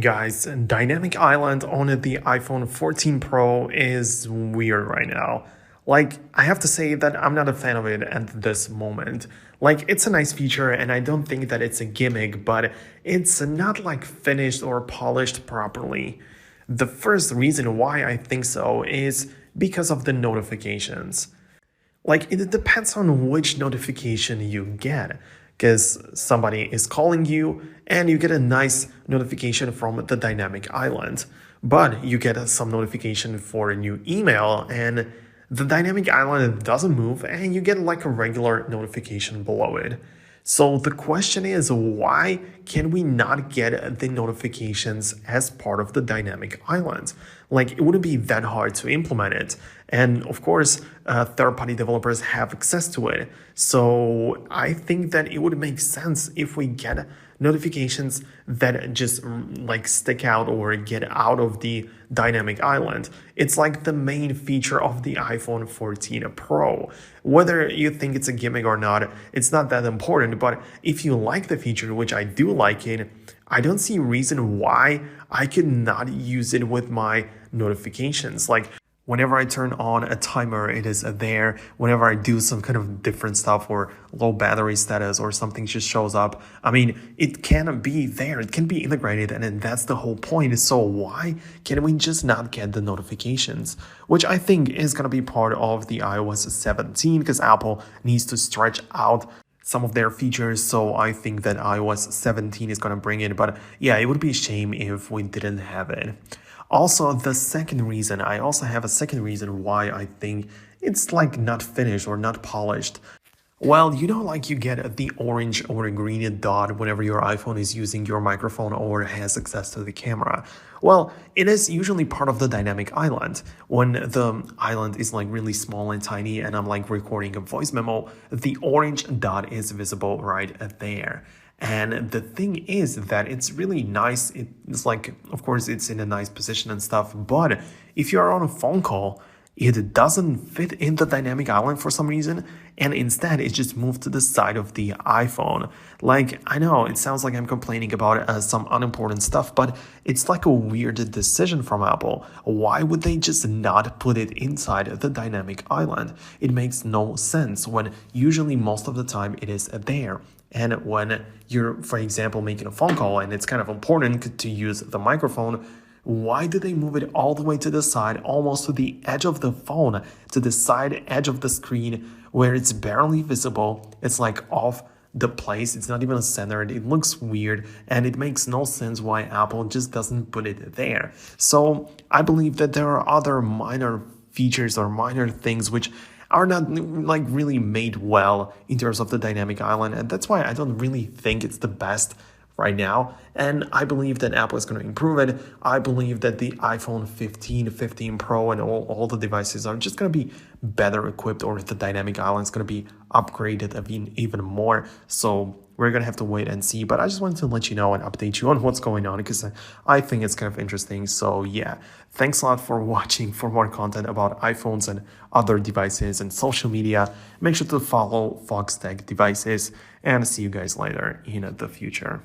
Guys, dynamic island on the iPhone 14 Pro is weird right now. I have to say that I'm not a fan of it at this moment. It's a nice feature, and I don't think that it's a gimmick, but it's not finished or polished properly. The first reason why I think so is because of the notifications. It depends on which notification you get, because somebody is calling you and you get a nice notification from the dynamic island, but you get some notification for a new email and the dynamic island doesn't move and you get a regular notification below it. So the question is, why can we not get the notifications as part of the dynamic island? It wouldn't be that hard to implement it. And of course, third-party developers have access to it. So I think that it would make sense if we get notifications that just stick out or get out of the dynamic island. It's like the main feature of the iPhone 14 Pro. Whether you think it's a gimmick or not, it's not that important, but if you like the feature, which I do like it, I don't see a reason why I could not use it with my notifications. Whenever I turn on a timer, it is there. Whenever I do some kind of different stuff or low battery status or something just shows up, I mean, it can be there. It can be integrated, and then that's the whole point. So why can we just not get the notifications? Which I think is going to be part of the iOS 17, because Apple needs to stretch out some of their features. So I think that iOS 17 is going to bring it. But yeah, it would be a shame if we didn't have it. Also, I also have a second reason why I think it's not finished or not polished. Well, you get the orange or green dot whenever your iPhone is using your microphone or has access to the camera. Well, it is usually part of the dynamic island. When the island is really small and tiny and I'm recording a voice memo, the orange dot is visible right there. And the thing is that it's really nice. It's of course, it's in a nice position and stuff. But if you're on a phone call, it doesn't fit in the dynamic island for some reason. And instead, it just moved to the side of the iPhone. I know it sounds like I'm complaining about some unimportant stuff, but it's a weird decision from Apple. Why would they just not put it inside the dynamic island? It makes no sense when usually most of the time it is there. And when you're, for example, making a phone call and it's kind of important to use the microphone, why do they move it all the way to the side, almost to the edge of the phone, to the side edge of the screen where it's barely visible? It's off the place. It's not even centered. It looks weird and it makes no sense why Apple just doesn't put it there. So I believe that there are other minor features or minor things which are not really made well in terms of the dynamic island, and that's why I don't really think it's the best right now. And I believe that Apple is going to improve it. I believe that the iPhone 15, 15 Pro, and all the devices are just going to be better equipped, or the dynamic island is going to be upgraded even more. So we're going to have to wait and see. But I just wanted to let you know and update you on what's going on, because I think it's kind of interesting. So yeah, thanks a lot for watching. For more content about iPhones and other devices and social media, make sure to follow Foxtecc Devices, and see you guys later in the future.